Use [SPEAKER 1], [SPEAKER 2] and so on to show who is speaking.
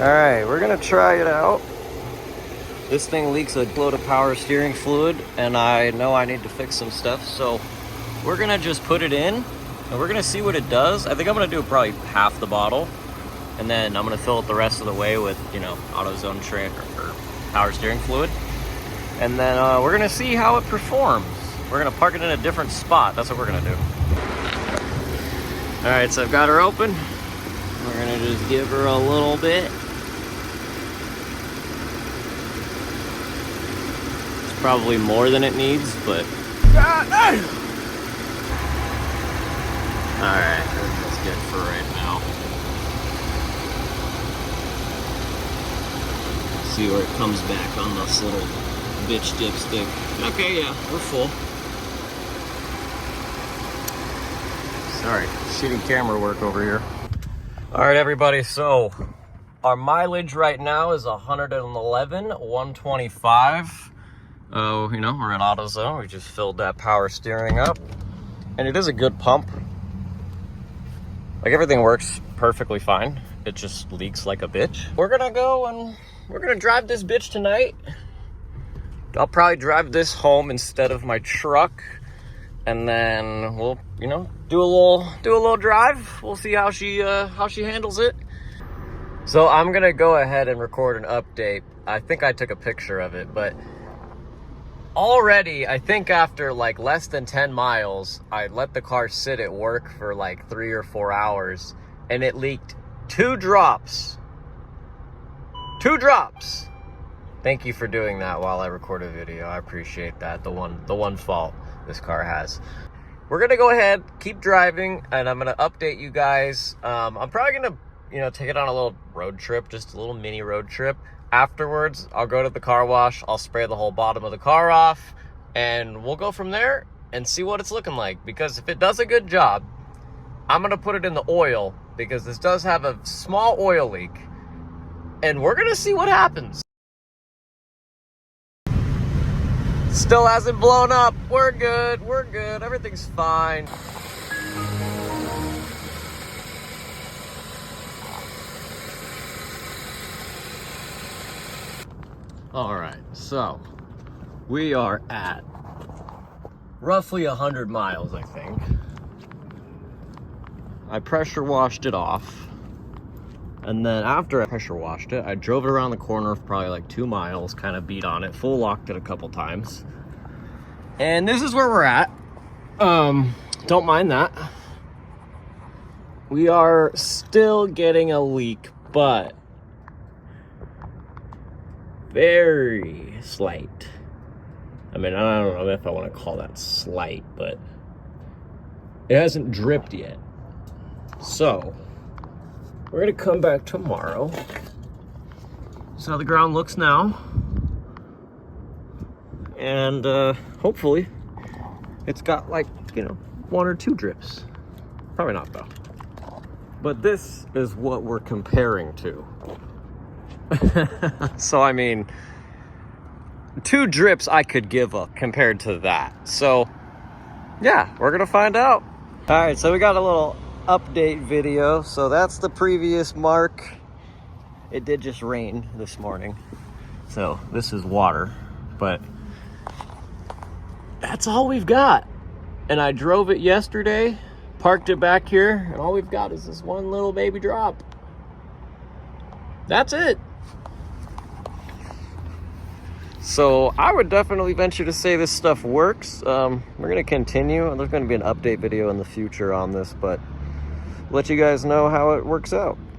[SPEAKER 1] Alright, we're gonna try it out. This thing leaks a load of power steering fluid, and I know I need to fix some stuff, so we're gonna just put it in, and we're gonna see what it does. I think I'm gonna do probably half the bottle, and then I'm gonna fill it the rest of the way with, you know, AutoZone or power steering fluid. And then we're gonna see how it performs. We're gonna park it in a different spot. That's what we're gonna do. Alright, so I've got her open. We're gonna just give her a little bit. It's probably more than it needs, but... Alright, that's good for right now. See where it comes back on this little bitch dipstick. Okay, yeah, we're full. Sorry, shitty camera work over here. All right, everybody, so our mileage right now is 111, 125. You know, we're in AutoZone. We just filled that power steering up, and it is a good pump. Like, everything works perfectly fine. It just leaks like a bitch. We're gonna go and we're gonna drive this bitch tonight. I'll probably drive this home instead of my truck, and then we'll, you know, do a little drive. We'll see how she handles it. So I'm gonna go ahead and record an update. I think I took a picture of it, but already, I think after like less than 10 miles, I let the car sit at work for like 3 or 4 hours, and it leaked 2 drops. 2 drops. Thank you for doing that while I record a video. I appreciate that. The one fault this car has. We're gonna go ahead, keep driving, and I'm gonna update you guys. I'm probably gonna, you know, take it on a little road trip, just a little mini road trip. Afterwards, I'll go to the car wash, I'll spray the whole bottom of the car off, and we'll go from there and see what it's looking like. Because if it does a good job, I'm gonna put it in the oil, because this does have a small oil leak, and we're gonna see what happens. Still hasn't blown up. We're good, everything's fine. All right, so we are at roughly 100 miles, I think. I pressure washed it off, and then after I pressure washed it, I drove it around the corner for probably like 2 miles, kind of beat on it, full locked it a couple times. And this is where we're at. Don't mind that. We are still getting a leak, but very slight. I mean, I don't know if I want to call that slight, but it hasn't dripped yet. So we're gonna come back tomorrow. See how the ground looks now. And hopefully it's got like, you know, 1 or 2 drips. Probably not though. But this is what we're comparing to. So I mean, 2 drips I could give up compared to that. So yeah, we're gonna find out. All right, so we got a little update video. So that's the previous mark. It did just rain this morning, so this is water, but that's all we've got. And I drove it yesterday, parked it back here, and all we've got is this one little baby drop. That's it. So I would definitely venture to say this stuff works. We're gonna continue, and there's gonna be an update video in the future on this, but let you guys know how it works out.